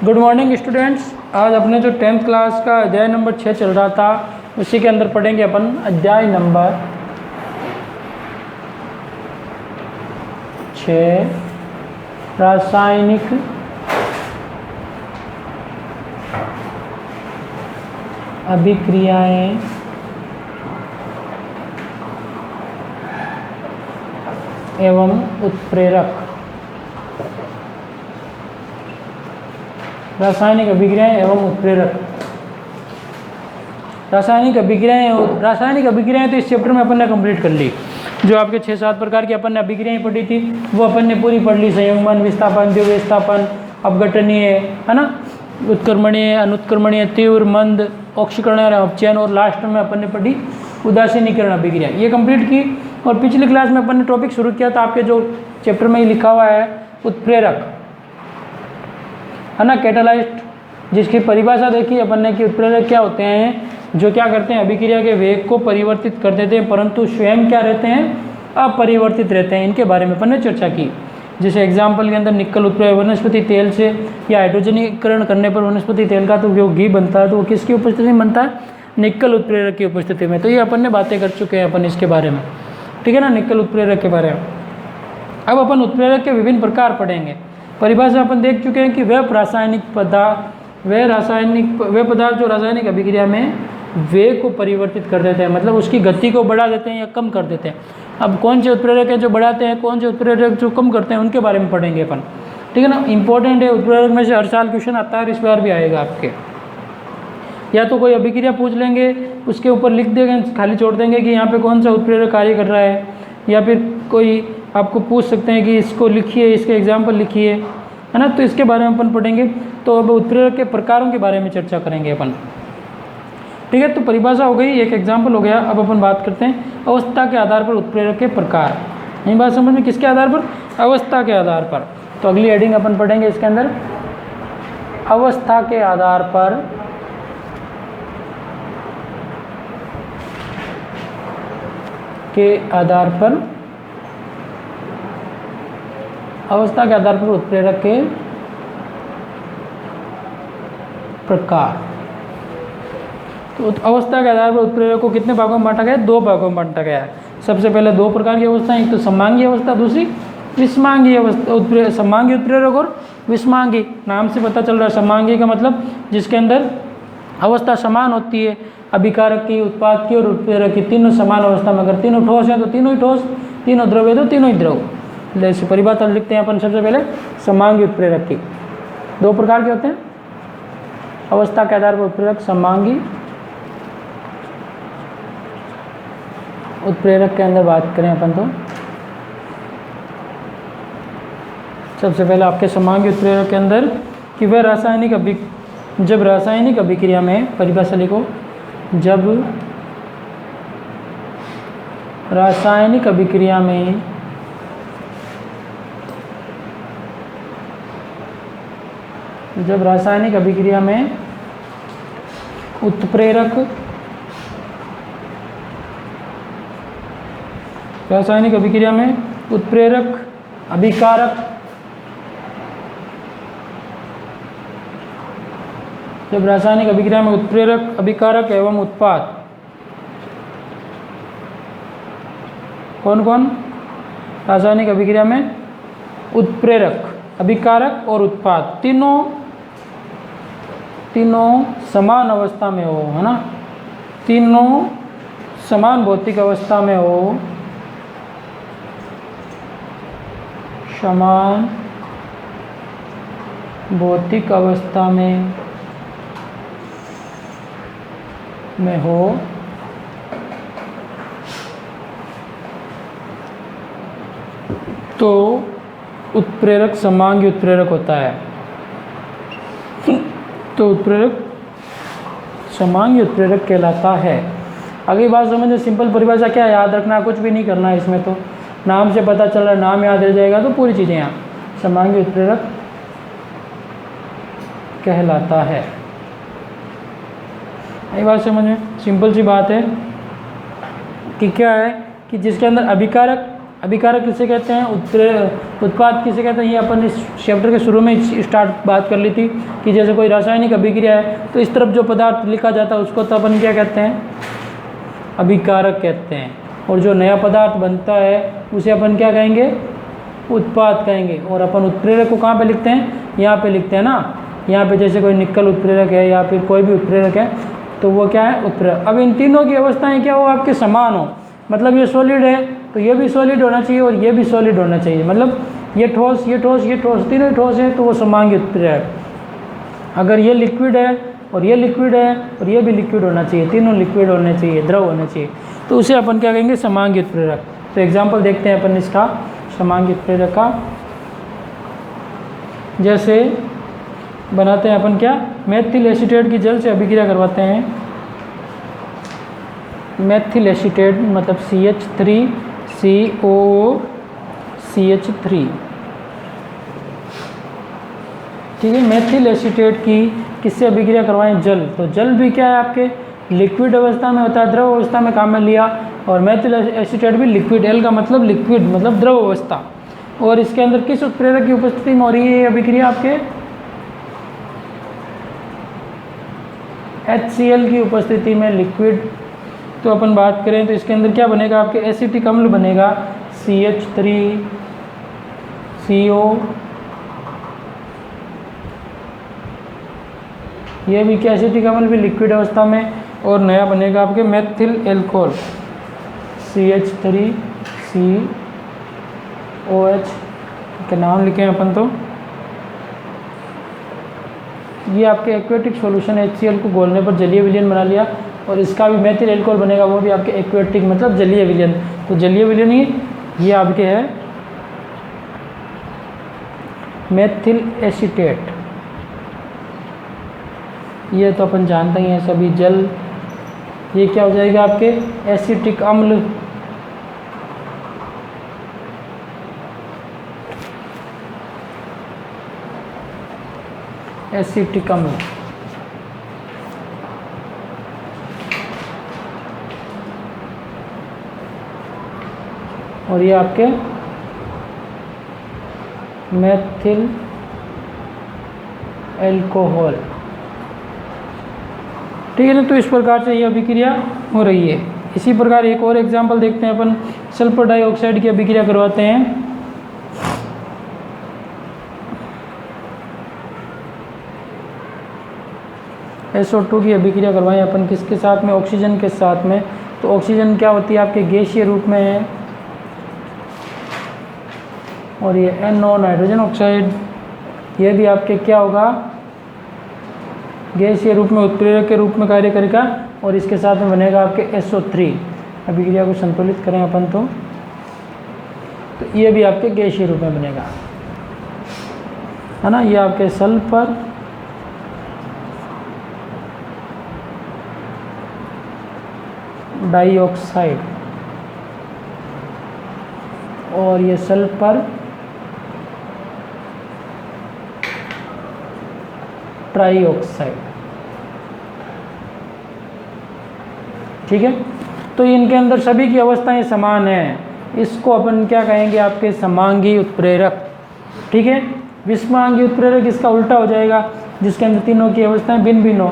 Good morning students. आज अपने जो 10th क्लास का अध्याय नंबर 6 चल रहा था उसी के अंदर पढ़ेंगे अपन अध्याय नंबर 6 रासायनिक अभिक्रियाएं एवं उत्प्रेरक। रासायनिक अभिक्रियाएं एवं उत्प्रेरक। रासायनिक अभिक्रियाएं तो इस चैप्टर में अपन ने कंप्लीट कर ली। जो आपके 6-7 प्रकार की अपन ने अभिक्रियाएं पढ़ी थी वो अपन ने पूरी पढ़ ली। संयुग्मन, विस्थापन, द्विविस्थापन, अपघटनीय, है ना, उत्क्रमणीय, अनुत्क्रमणीय, तीव्र, मंद, ऑक्सीकरण, अपचयन, और लास्ट में अपन ने पढ़ी उदासीनीकरण अभिक्रिया। ये कंप्लीट की। और पिछली क्लास में अपन ने टॉपिक शुरू किया था आपके जो चैप्टर में ही लिखा हुआ है उत्प्रेरक, है ना, कैटालाइस्ट, जिसकी परिभाषा देखी अपन ने कि उत्प्रेरक क्या होते हैं, जो क्या करते हैं, अभिक्रिया के वेग को परिवर्तित कर देते हैं परंतु स्वयं क्या रहते हैं, अपरिवर्तित रहते हैं। इनके बारे में अपन ने चर्चा की। जैसे एग्जाम्पल के अंदर निकल उत्प्रेरक वनस्पति तेल से या हाइड्रोजनीकरण करने पर वनस्पति तेल का तो जो घी बनता है तो वो किसकी उपस्थिति में बनता है, निकल उत्प्रेरक की उपस्थिति में। तो ये अपन ने बातें कर चुके हैं अपन इसके बारे में, ठीक है ना, निकल उत्प्रेरक के बारे में। अब अपन उत्प्रेरक के विभिन्न प्रकार पढ़ेंगे। परिभाषा अपन देख चुके हैं कि वे पदार्थ जो रासायनिक अभिक्रिया में वेग को परिवर्तित कर देते हैं, मतलब उसकी गति को बढ़ा देते हैं या कम कर देते हैं। अब कौन से उत्प्रेरक है जो बढ़ाते हैं, कौन से उत्प्रेरक जो कम करते हैं, उनके बारे में पढ़ेंगे अपन, ठीक है ना। इंपॉर्टेंट है, उत्प्रेरक में से हर साल क्वेश्चन आता है और इस बार भी आएगा आपके। या तो कोई अभिक्रिया पूछ लेंगे, उसके ऊपर लिख देंगे, खाली छोड़ देंगे कि यहाँ पे कौन सा उत्प्रेरक कार्य कर रहा है, या फिर कोई आपको पूछ सकते हैं कि इसको लिखिए, इसके एग्जाम्पल लिखिए, है ना। तो इसके बारे में अपन पढ़ेंगे। तो अब उत्प्रेरक के प्रकारों के बारे में चर्चा करेंगे अपन, ठीक है। तो परिभाषा हो गई, एक एग्जाम्पल हो गया। अब अपन बात करते हैं अवस्था के आधार पर उत्प्रेरक के प्रकार। यही बात समझ में, किसके आधार पर, अवस्था के आधार पर। तो अगली हेडिंग अपन पढ़ेंगे इसके अंदर, अवस्था के आधार पर अवस्था के आधार पर उत्प्रेरक के प्रकार। तो अवस्था के आधार पर उत्प्रेरक को कितने भागों में बांटा गया है, 2 भागों में बांटा गया है। सबसे पहले 2 प्रकार की अवस्था, एक तो समांगी अवस्था, दूसरी विषमांगी अवस्था। समांगी उत्प्रेरक और विषमांगी, नाम से पता चल रहा है। समांगी का मतलब जिसके अंदर अवस्था समान होती है, अभिकारक की, उत्पाद की और उत्प्रेरक की, तीनों समान अवस्था में। अगर तीनों ठोस है तो तीनों ही ठोस, तीनों द्रव है तो तीनों ही द्रव। जैसे परिभाषा लिखते हैं अपन सबसे पहले समांगी उत्प्रेरक की। 2 प्रकार के होते हैं अवस्था के आधार पर उत्प्रेरक, समांगी उत्प्रेरक के अंदर बात करें अपन तो सबसे पहले आपके समांगी उत्प्रेरक के अंदर कि वह जब रासायनिक अभिक्रिया में, परिभाषा लिखो, जब रासायनिक अभिक्रिया में उत्प्रेरक, रासायनिक अभिक्रिया में उत्प्रेरक, अभिकारक, जब रासायनिक अभिक्रिया में उत्प्रेरक, अभिकारक एवं उत्पाद, कौन कौन, रासायनिक अभिक्रिया में उत्प्रेरक, अभिकारक और उत्पाद तीनों समान अवस्था में हो, है ना, तीनों समान भौतिक अवस्था में हो, समान भौतिक अवस्था में हो, तो उत्प्रेरक समांगी उत्प्रेरक होता है। तो उत्प्रेरक समांगी उत्प्रेरक कहलाता है। अगली बात समझो, सिंपल परिभाषा क्या है, याद रखना, कुछ भी नहीं करना है इसमें। तो नाम से पता चल रहा है, नाम याद रह जाएगा तो पूरी चीज़ें यहाँ। समांगी उत्प्रेरक कहलाता है। ये बात समझ में, सिंपल सी बात है कि क्या है कि जिसके अंदर अभिकारक अभिकारक किसे कहते हैं, उत्पाद किसे कहते हैं, ये अपन इस चैप्टर के शुरू में स्टार्ट बात कर ली थी कि जैसे कोई रासायनिक अभिक्रिया है तो इस तरफ जो पदार्थ लिखा जाता है उसको तो अपन क्या कहते हैं, अभिकारक कहते हैं, और जो नया पदार्थ बनता है उसे अपन क्या कहेंगे, उत्पाद कहेंगे। और अपन उत्प्रेरक को कहाँ पे लिखते हैं, यहाँ पे लिखते हैं ना, यहाँ पे जैसे कोई निकल उत्प्रेरक है या फिर कोई भी उत्प्रेरक है तो वो क्या है, उत्प्रेरक। अब इन तीनों की अवस्थाएं क्या हो, आपके समान हो, मतलब ये सॉलिड है तो ये भी सॉलिड होना चाहिए और ये भी सॉलिड होना चाहिए, मतलब ये ठोस ये ठोस ये ठोस तीनों ही ठोस है तो वो समांगी उत्प्रेरक। अगर ये लिक्विड है और ये लिक्विड है और ये भी लिक्विड होना चाहिए, तीनों लिक्विड होने चाहिए, द्रव होने चाहिए, तो उसे अपन क्या कहेंगे, समांगी उत्प्रेरक। तो एग्जाम्पल देखते हैं अपन इसका समांगी उत्प्रेरक का। जैसे बनाते हैं अपन क्या, मेथिल एसीटेट की जल से अभिक्रिया करवाते हैं, मेथिल एसीटेट मतलब CH3COOCH3, ठीक है। मेथिल एसीटेट की किससे अभिक्रिया करवाएं, जल। तो जल भी क्या है, आपके लिक्विड अवस्था में होता है, द्रव अवस्था में काम में लिया, और मेथिल एसीटेट भी लिक्विड, एल का मतलब लिक्विड मतलब द्रव अवस्था। और इसके अंदर किस उत्प्रेरक की उपस्थिति में हो रही है ये अभिक्रिया, आपके HCl की उपस्थिति में लिक्विड। तो अपन बात करें तो इसके अंदर क्या बनेगा, आपके एसिटिक अम्ल बनेगा CH3CO, ये भी क्या एसिटिक अम्ल भी लिक्विड अवस्था में, और नया बनेगा आपके मेथिल एल्कोहल CH3COH के नाम लिखे हैं अपन। तो ये आपके एक्वेटिक सॉल्यूशन HCl को घोलने पर जलीय विलयन बना लिया, और इसका भी मेथिल एल्कोहल बनेगा, वो भी आपके एक्वेटिक मतलब जलीय विलयन। तो जलीय विलयन ही ये आपके है मेथिल एसीटेट, ये तो अपन जानते ही हैं सभी, जल। ये क्या हो जाएगा, आपके एसिटिक अम्ल, एसिटिक अम्ल। और ये आपके मेथिल एल्कोहल, ठीक है ना। तो इस प्रकार से ये अभिक्रिया हो रही है। इसी प्रकार एक और एग्जांपल देखते हैं अपन, सल्फर डाइऑक्साइड की अभिक्रिया करवाते हैं। SO2 की अभिक्रिया करवाएं अपन किसके साथ में, ऑक्सीजन के साथ में। तो ऑक्सीजन क्या होती है, आपके गैसीय रूप में है, और ये NO नाइट्रोजन ऑक्साइड, ये भी आपके क्या होगा, गैसीय रूप में उत्प्रेरक के रूप में कार्य करेगा, और इसके साथ में बनेगा आपके SO3। अभिक्रिया को संतुलित करें अपन तो ये भी आपके गैसीय रूप में बनेगा, है ना। ये आपके सल्फर डाइऑक्साइड और ये सल्फर ट्राइऑक्साइड, ठीक है। तो इनके अंदर सभी की अवस्थाएं समान हैं, इसको अपन क्या कहेंगे, आपके समांगी उत्प्रेरक, ठीक है। विषमांगी उत्प्रेरक इसका उल्टा हो जाएगा, जिसके अंदर तीनों की अवस्थाएं भिन्न भिन्न हो,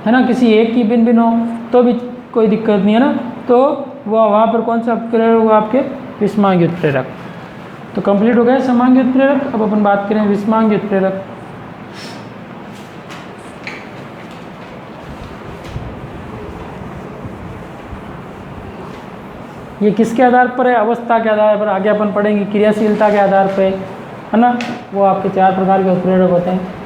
है ना। किसी एक की भिन्न भिन्न हो तो भी कोई दिक्कत नहीं है ना, तो वहाँ पर कौन सा उत्प्रेरक होगा, आपके विषमांगी उत्प्रेरक। तो कंप्लीट हो गया समांगी उत्प्रेरक। अब अपन बात करें विषमांगी उत्प्रेरक। ये किसके आधार पर है, अवस्था के आधार पर, आगे अपन पढ़ेंगे क्रियाशीलता के आधार पर, है ना। वो आपके 4 प्रकार के उत्प्रेरक होते हैं।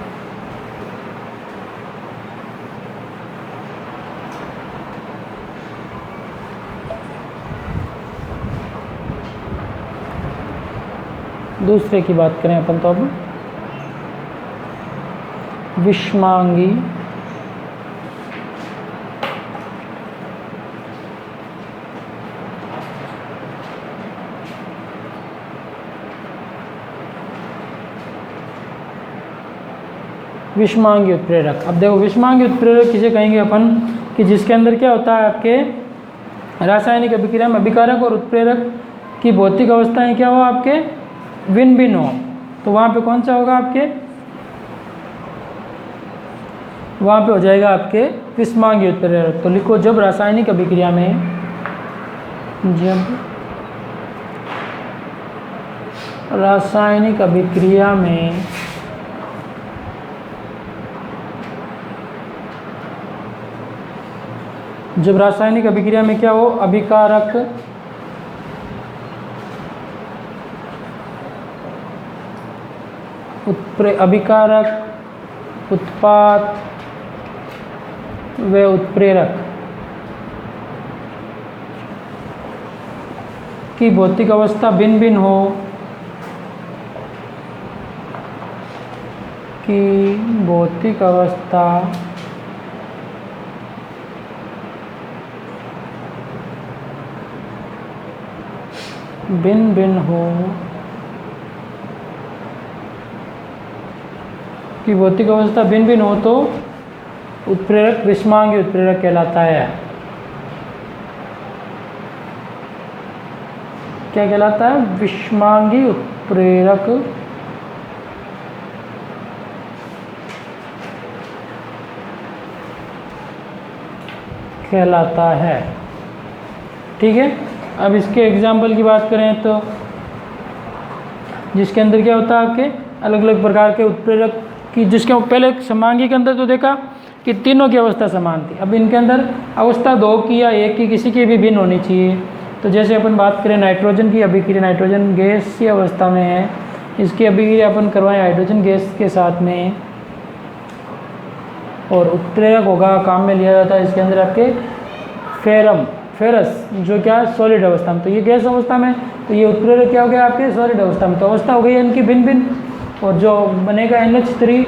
दूसरे की बात करें अपन तो अब विषमांगी विषमांगी उत्प्रेरक। अब देखो विषमांगी उत्प्रेरक किसे कहेंगे अपन, कि जिसके अंदर क्या होता है, आपके रासायनिक अभिक्रिया में अभिकारक और उत्प्रेरक कि भौतिक अवस्थाएं क्या हो आपके भिन्न भिन्न हो, तो वहाँ पे कौन सा होगा आपके, वहाँ पे हो जाएगा आपके विषमांगी उत्प्रेरक। तो लिखो जब रासायनिक अभिक्रिया में, जब रासायनिक अभिक्रिया में में क्या हो, अभिकारक उत्पाद व उत्प्रेरक की भौतिक अवस्था भिन्न भिन्न हो, की भौतिक अवस्था भिन्न भिन्न हो, की भौतिक अवस्था भिन्न भिन्न हो तो उत्प्रेरक विषमांगी उत्प्रेरक कहलाता है। क्या कहलाता है, विषमांगी उत्प्रेरक कहलाता है। ठीक है, अब इसके एग्जाम्पल की बात करें तो जिसके अंदर क्या होता है आपके अलग अलग प्रकार के उत्प्रेरक की, जिसके पहले समांगी के अंदर तो देखा कि तीनों की अवस्था समान थी, अब इनके अंदर अवस्था 2 की या 1 की किसी की भी भिन्न होनी चाहिए। तो जैसे अपन बात करें नाइट्रोजन की अभिक्रिया, नाइट्रोजन गैस की अवस्था में है, इसकी अभिक्रिया अपन करवाएं हाइड्रोजन गैस के साथ में, और उत्प्रेरक होगा काम में लिया जाता है इसके अंदर आपके फेरस, जो क्या है सॉलिड अवस्था में। तो ये गैस अवस्था में, तो ये उत्प्रेरक क्या हो गया आपके सॉलिड अवस्था में। तो अवस्था हो गई इनकी भिन्न भिन्न, और जो बनेगा NH3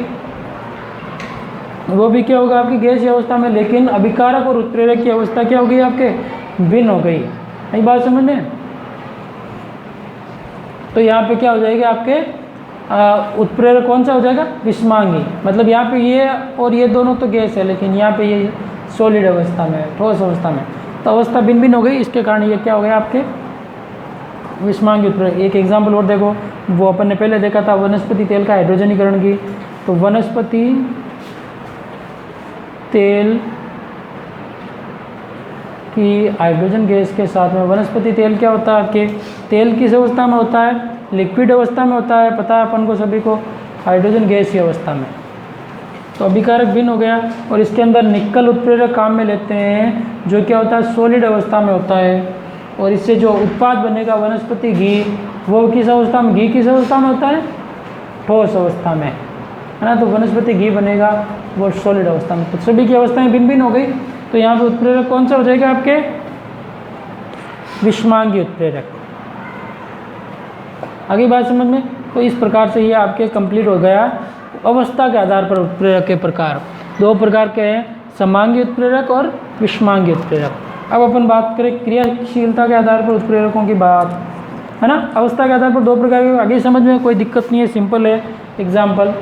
वो भी क्या होगा आपकी गैस अवस्था में, लेकिन अभिकारक और उत्प्रेरक की अवस्था क्या हो गई आपके भिन्न हो गई। यही बात समझ में। तो यहाँ पे क्या हो जाएगा आपके उत्प्रेरक कौन सा हो जाएगा, विषमांगी। मतलब यहाँ पे ये और ये दोनों तो गैस है, लेकिन यहाँ पे ये सॉलिड अवस्था में, ठोस अवस्था में, तो अवस्था भिन्न भिन्न हो गई, इसके कारण ये क्या हो गया आपके विषमांगी उत्प्रेरक। एक एग्जाम्पल और देखो, वो अपन ने पहले देखा था वनस्पति तेल का हाइड्रोजनीकरण की। तो वनस्पति तेल की हाइड्रोजन गैस के साथ में, वनस्पति तेल क्या होता है आपके तेल किस अवस्था में होता है, लिक्विड अवस्था में होता है, पता है अपन को सभी को, हाइड्रोजन गैस की अवस्था में। तो अभिकारक भिन्न हो गया, और इसके अंदर निकल उत्प्रेरक काम में लेते हैं, जो क्या होता है सॉलिड अवस्था में होता है। और इससे जो उत्पाद बनेगा वनस्पति घी, वो किस अवस्था में, घी किस अवस्था में होता है, ठोस अवस्था में, है ना। तो वनस्पति घी बनेगा वो सॉलिड अवस्था में। तो सभी की अवस्थाएं भिन्न भिन्न हो गई, तो यहाँ पे उत्प्रेरक कौन सा हो जाएगा आपके विषमांगी उत्प्रेरक। आगे बात समझ में। तो इस प्रकार से ये आपके कंप्लीट हो गया अवस्था के आधार पर उत्प्रेरक के प्रकार। 2 प्रकार के हैं, समांगी उत्प्रेरक और विषमांगी उत्प्रेरक। अब अपन बात करें क्रियाशीलता के आधार पर उत्प्रेरकों की बात, है ना। अवस्था के आधार पर 2 प्रकार के, आगे समझ में कोई दिक्कत नहीं है, सिंपल है। एग्जाम्पल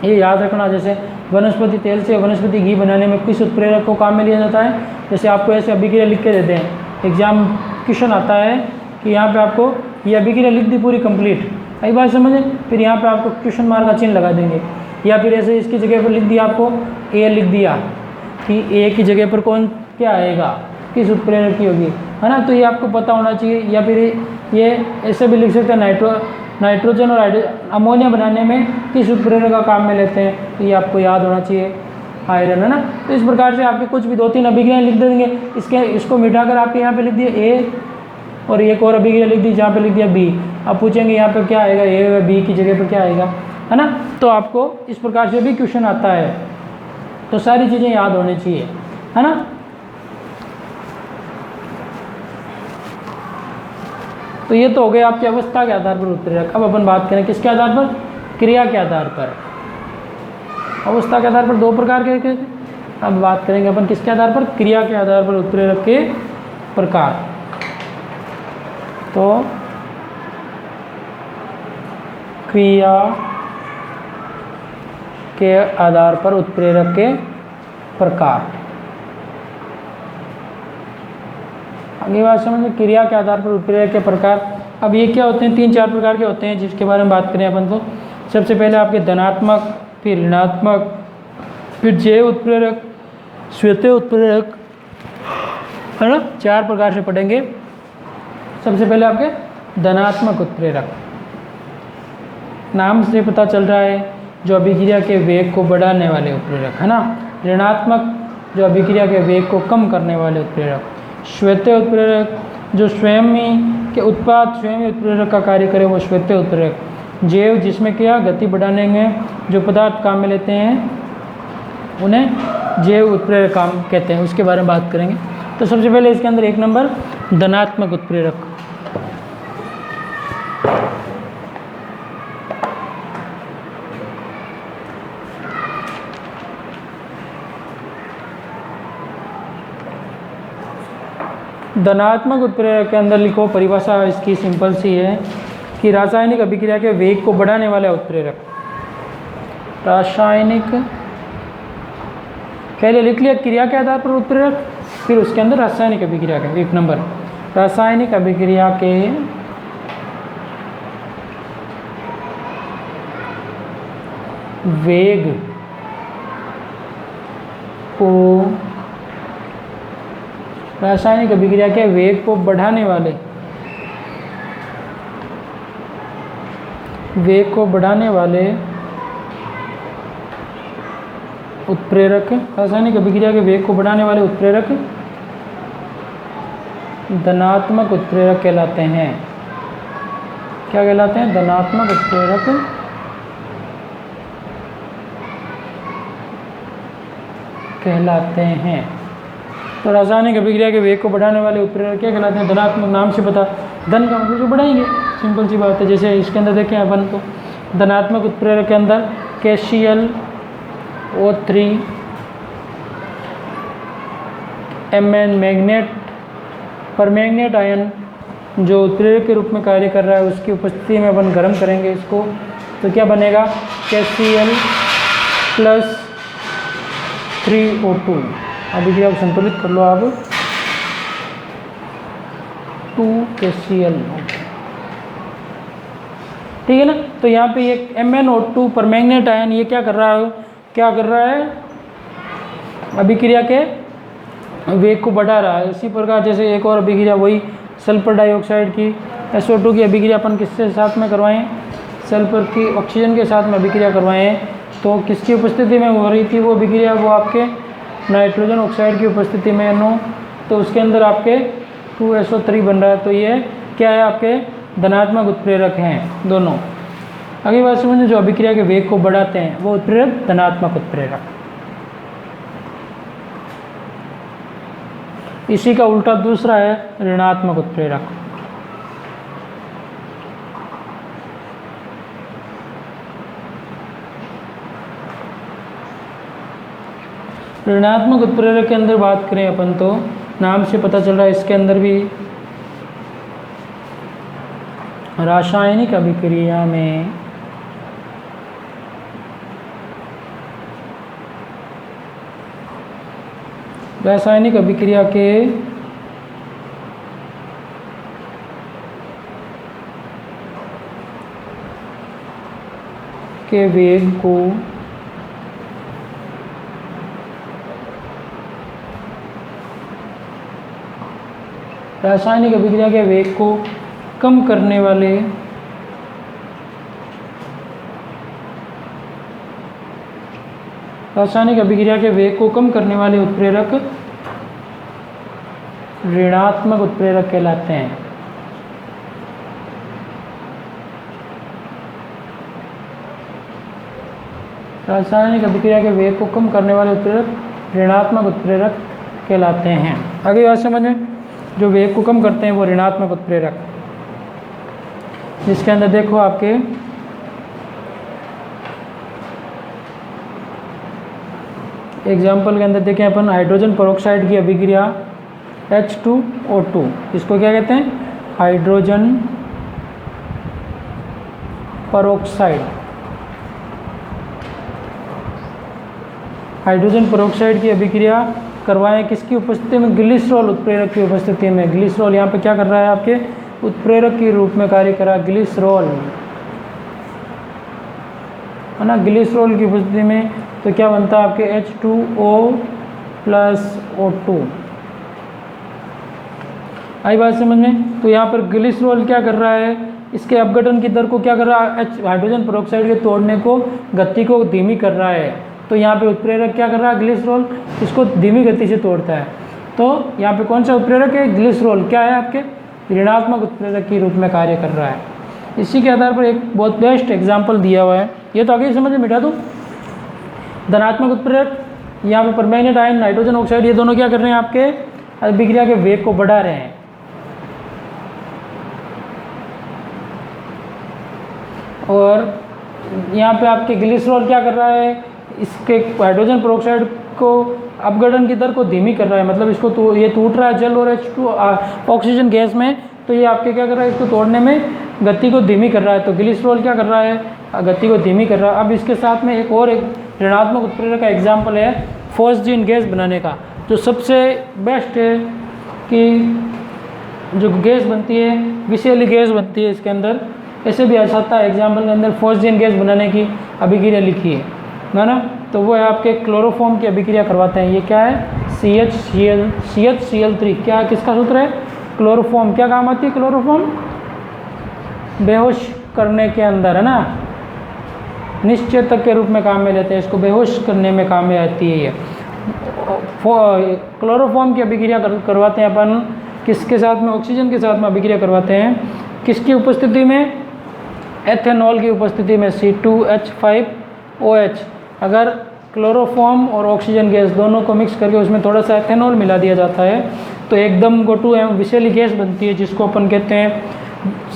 ये याद रखना, जैसे वनस्पति तेल से वनस्पति घी बनाने में किस उत्प्रेरक को काम में लिया जाता है। जैसे आपको ऐसे अभिक्रिया लिख के देते हैं, एग्जाम क्वेश्चन आता है कि यहाँ पे आपको ये अभिक्रिया लिख दी पूरी कंप्लीट, यही बात समझे, फिर यहाँ पे आपको क्वेश्चन मार्क का चिन्ह लगा देंगे, या फिर ऐसे इसकी जगह पर लिख दिया, आपको ए लिख दिया कि ए की जगह पर कौन क्या आएगा, किस उत्प्रेरक की होगी, है ना। तो ये आपको पता होना चाहिए। या फिर ये ऐसे भी लिख सकते हैं, नाइट्रोजन और अमोनिया बनाने में किस उत्प्रेरक का काम में लेते हैं, तो ये आपको याद होना चाहिए, आयरन, है ना। तो इस प्रकार से आपके कुछ भी 2-3 अभिक्रियाएं लिख देंगे, इसको मिटाकर आपके यहाँ पे लिख दिया ए, और एक और अभिक्रिया लिख दी जहाँ पे लिख दिया बी। अब पूछेंगे यहाँ पे क्या आएगा, ए व बी की जगह पर क्या आएगा, है ना। तो आपको इस प्रकार से भी क्वेश्चन आता है, तो सारी चीज़ें याद होनी चाहिए, है ना। तो ये तो हो गया आपकी अवस्था के आधार पर उत्प्रेरक। अब अपन बात करें किसके आधार पर, क्रिया के आधार पर। अवस्था के आधार पर 2 प्रकार के, अब बात करेंगे अपन किसके आधार पर, क्रिया के आधार पर उत्प्रेरक के प्रकार। तो क्रिया के आधार पर उत्प्रेरक के प्रकार। अगली बात समझ में, क्रिया के आधार पर उत्प्रेरक के प्रकार। अब ये क्या होते हैं, 3-4 प्रकार के होते हैं जिसके बारे में बात करें अपन तो। सबसे पहले आपके धनात्मक, फिर ऋणात्मक, फिर जैव उत्प्रेरक, श्वेत उत्प्रेरक, है ना, 4 प्रकार से पढ़ेंगे। सबसे पहले आपके धनात्मक उत्प्रेरक, नाम से पता चल रहा है जो अभिक्रिया के वेग को बढ़ाने वाले उत्प्रेरक, है ना। ऋणात्मक, जो अभिक्रिया के वेग को कम करने वाले उत्प्रेरक। श्वेत उत्प्रेरक, जो स्वयं ही के उत्पाद स्वयं ही उत्प्रेरक का कार्य करे, वो श्वेत उत्प्रेरक। जैव, जिसमें क्या गति बढ़ाने में जो पदार्थ काम में लेते हैं उन्हें जैव उत्प्रेरक काम कहते हैं, उसके बारे में बात करेंगे। तो सबसे पहले इसके अंदर 1 नंबर धनात्मक उत्प्रेरक। धनात्मक उत्प्रेरक के अंदर लिखो, परिभाषा इसकी सिंपल सी है कि रासायनिक अभिक्रिया के वेग को बढ़ाने वाला उत्प्रेरक। रासायनिक, पहले लिख लिया क्रिया के आधार पर उत्प्रेरक, फिर उसके अंदर रासायनिक अभिक्रिया के 1 नंबर रासायनिक अभिक्रिया के वेग को, रासायनिक अभिक्रिया के वेग को बढ़ाने वाले, वेग को बढ़ाने वाले उत्प्रेरक, रासायनिक अभिक्रिया के वेग को बढ़ाने वाले उत्प्रेरक धनात्मक उत्प्रेरक कहलाते हैं। क्या कहलाते हैं? धनात्मक उत्प्रेरक कहलाते हैं। तो रासायनिक अभिक्रिया के वेग को बढ़ाने वाले उत्प्रेरक क्या कहलाते हैं? धनात्मक, नाम से पता, धन का मतलब जो बढ़ाएंगे, सिंपल सी बात है। जैसे इसके अंदर देखें अपन तो धनात्मक उत्प्रेरक के अंदर KClO3 Mn magnet, permanganate ion जो उत्प्रेरक के रूप में कार्य कर रहा है, उसकी उपस्थिति में अपन गर्म करेंगे इसको, तो क्या बनेगा? KCl+3O2। अभिक्रिया को संतुलित कर लो आप, 2KCl, ठीक है ना। तो यहाँ पे ये MnO2 परमैंगनेट आयन ये क्या कर रहा है? अभिक्रिया के वेग को बढ़ा रहा है। इसी प्रकार जैसे एक और अभिक्रिया, वही सल्फर डाइऑक्साइड की SO2 की अभिक्रिया अपन किसके साथ में करवाएं? सल्फर की ऑक्सीजन के साथ में अभिक्रिया करवाएं। तो किसकी उपस्थिति में हो रही थी वो अभिक्रिया? वो आपके नाइट्रोजन ऑक्साइड की उपस्थिति में NO, तो उसके अंदर आपके 2SO3 बन रहा है। तो ये क्या है? आपके धनात्मक उत्प्रेरक हैं दोनों। अगली बात समझिए, जो अभिक्रिया के वेग को बढ़ाते हैं वो उत्प्रेरक धनात्मक उत्प्रेरक। इसी का उल्टा दूसरा है ऋणात्मक उत्प्रेरक। ऋणात्मक उत्प्रेरक के अंदर बात करें अपन तो नाम से पता चल रहा है इसके अंदर भी रासायनिक अभिक्रिया में रासायनिक अभिक्रिया के वेग को रासायनिक अभिक्रिया के वेग को कम करने वाले रासायनिक अभिक्रिया के वेग को कम करने वाले उत्प्रेरक ऋणात्मक उत्प्रेरक कहलाते हैं। रासायनिक अभिक्रिया के वेग को कम करने वाले उत्प्रेरक ऋणात्मक उत्प्रेरक कहलाते हैं। आगे बात समझें, जो वेग को कम करते हैं वो ऋणात्मक उत्प्रेरक, जिसके अंदर देखो आपके एग्जाम्पल के अंदर देखें अपन हाइड्रोजन पेरोक्साइड की अभिक्रिया H2O2, इसको क्या कहते हैं? Hydrogen peroxide. हाइड्रोजन पेरोक्साइड की अभिक्रिया करवाएं किसकी उपस्थिति में, ग्लिसरॉल उत्प्रेरक की उपस्थिति में। ग्लिसरॉल यहाँ पे क्या कर रहा है, आपके उत्प्रेरक के रूप में कार्य करा, ग्लिसरॉल है ना। ग्लिसरॉल की उपस्थिति में तो क्या बनता है आपके H2O प्लस O2। आई बात समझ में। तो यहाँ पर ग्लिसरॉल क्या कर रहा है, इसके अपघटन की दर को क्या कर रहा है, हाइड्रोजन पेरोक्साइड के तोड़ने को गति को धीमी कर रहा है। तो यहाँ पे उत्प्रेरक क्या कर रहा है, ग्लिसरॉल, इसको धीमी गति से तोड़ता है। तो यहाँ पे कौन सा उत्प्रेरक है, ग्लिसरॉल क्या है आपके ऋणात्मक उत्प्रेरक के रूप में कार्य कर रहा है। इसी के आधार पर एक बहुत बेस्ट एग्जाम्पल दिया हुआ है, ये तो आगे समझ में मिटा दूँ। धनात्मक उत्प्रेरक, यहाँ पे परमैंगनेट आयन, नाइट्रोजन ऑक्साइड, ये दोनों क्या कर रहे हैं, आपके अभिक्रिया के वेग को बढ़ा रहे हैं। और यहाँ पे आपके ग्लिसरॉल क्या कर रहा है, इसके हाइड्रोजन पेरोक्साइड को अपघटन की दर को धीमी कर रहा है, मतलब इसको तो ये टूट रहा है जल और H2 ऑक्सीजन गैस में, तो ये आपके क्या कर रहा है, इसको तोड़ने में गति को धीमी कर रहा है। तो ग्लिसरॉल क्या कर रहा है, गति को धीमी कर रहा है। अब इसके साथ में एक और एक ऋणात्मक उत्प्रेरक का एग्जाम्पल है फॉस्जीन गैस बनाने का, जो सबसे बेस्ट है कि जो गैस बनती है विषैली गैस बनती है इसके अंदर। ऐसे भी आ सकता है एग्जाम्पल के अंदर फॉस्जीन गैस बनाने की अभिक्रिया लिखी है ना। तो वो है आपके क्लोरोफॉर्म की अभिक्रिया करवाते हैं। ये क्या है, CHCl3, क्या है, किसका सूत्र है, क्लोरोफॉर्म। क्या काम आती है क्लोरोफॉर्म, बेहोश करने के अंदर है ना, निश्चेतक के रूप में काम में लेते हैं, इसको बेहोश करने में काम में आती है। ये क्लोरोफॉर्म की अभिक्रिया करवाते हैं अपन किसके साथ में, ऑक्सीजन के साथ में अभिक्रिया करवाते हैं, किसकी उपस्थिति में, एथेनॉल की उपस्थिति में, C2H5OH। अगर क्लोरोफॉर्म और ऑक्सीजन गैस दोनों को मिक्स करके उसमें थोड़ा सा एथेनॉल मिला दिया जाता है तो एकदम गोटू विषैली गैस बनती है, जिसको अपन कहते हैं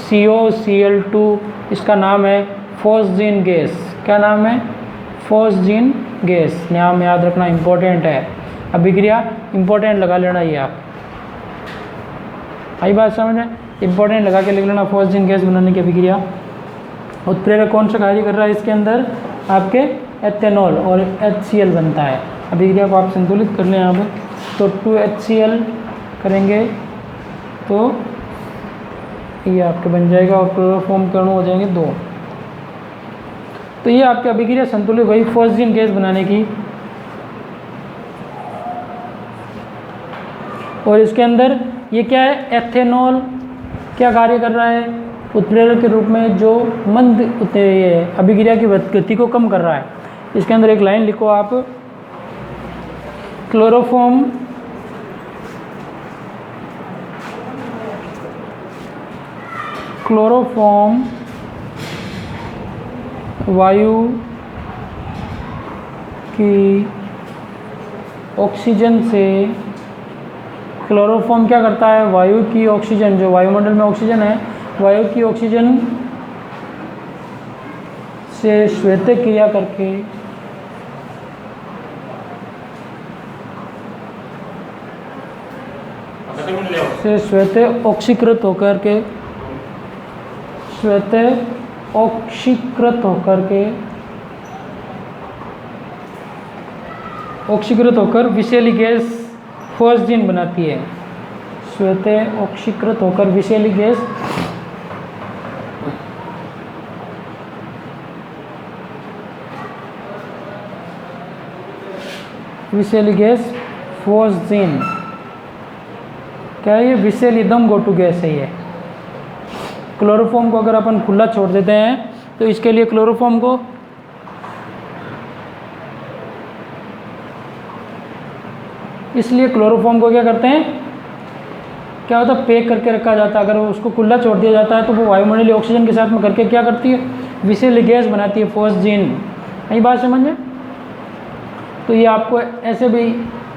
COCl2। इसका नाम है फॉस्जीन गैस। क्या नाम है, फॉस्जीन गैस। नाम याद रखना इम्पोर्टेंट है, अभिक्रिया इम्पोर्टेंट लगा लेना ये आप, आई बात समझ में, इम्पोर्टेंट लगा के लिख लेना, फॉस्जीन गैस बनाने की अभिक्रिया। उत्प्रेरक कौन सा कार्य कर रहा है इसके अंदर, आपके एथेनॉल और HCl बनता है। अभिक्रिया को आप संतुलित कर लें यहाँ पर, तो 2HCl करेंगे तो ये आपके बन जाएगा और क्लोरोफॉर्म के अणु हो जाएंगे 2। तो ये आपकी अभिक्रिया संतुलित वही फॉस्जीन गैस बनाने की। और इसके अंदर ये क्या है, एथेनॉल क्या कार्य कर रहा है उत्प्रेरक के रूप में, जो मंद अभिक्रिया की गति को कम कर रहा है। इसके अंदर एक लाइन लिखो आप, क्लोरोफॉर्म वायु की ऑक्सीजन से, क्लोरोफॉर्म क्या करता है, वायु की ऑक्सीजन, जो वायुमंडल में ऑक्सीजन है, वायु की ऑक्सीजन से श्वेत क्रिया करके श्वेत ऑक्सीकृत होकर के ऑक्सीकृत होकर विषैली गैस फॉस्जीन बनाती है। श्वेत ऑक्सीकृत होकर विषैली गैस फॉस्जीन क्या है, ये विषैली दम गोटू गैस है ये। क्लोरोफॉर्म को अगर अपन खुला छोड़ देते हैं तो इसके लिए क्लोरोफॉर्म को इसलिए क्लोरोफॉर्म को क्या करते हैं, क्या होता है, पैक करके रखा जाता है। अगर उसको खुला छोड़ दिया जाता है तो वो वायुमंडलीय ऑक्सीजन के साथ में करके क्या करती है, विषैली गैस बनाती है, फॉस्जीन। यही बात समझ में। तो ये आपको ऐसे भी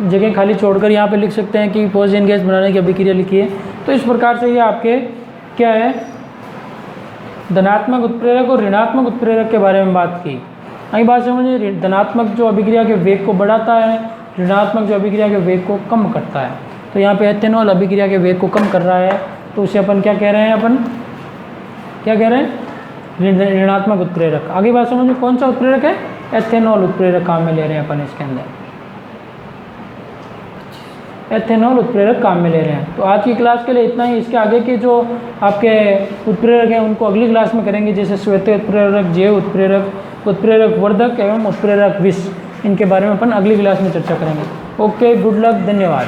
जगह खाली छोड़कर यहाँ पे लिख सकते हैं कि फॉस्जीन गैस बनाने की अभिक्रिया लिखी है। तो इस प्रकार से ये आपके क्या है, धनात्मक उत्प्रेरक और ऋणात्मक उत्प्रेरक के बारे में बात की। यही बात समझिए, धनात्मक जो अभिक्रिया के वेग को बढ़ाता है, ऋणात्मक जो अभिक्रिया के वेग को कम करता है। तो यहाँ पे एथेनॉल अभिक्रिया के वेग को कम कर रहा है, तो उसे अपन क्या कह रहे हैं, अपन क्या कह रहे हैं, ऋणात्मक उत्प्रेरक। आगे बात समझिए, कौन सा उत्प्रेरक है, एथेनॉल उत्प्रेरक काम में ले रहे हैं अपन इसके अंदर। एथेनॉल उत्प्रेरक काम में ले रहे हैं। तो आज की क्लास के लिए इतना ही। इसके आगे के जो आपके उत्प्रेरक हैं उनको अगली क्लास में करेंगे, जैसे श्वेत उत्प्रेरक, जैव उत्प्रेरक, उत्प्रेरक वर्धक एवं उत्प्रेरक विष, इनके बारे में अपन अगली क्लास में चर्चा करेंगे। ओके, गुड लक, धन्यवाद।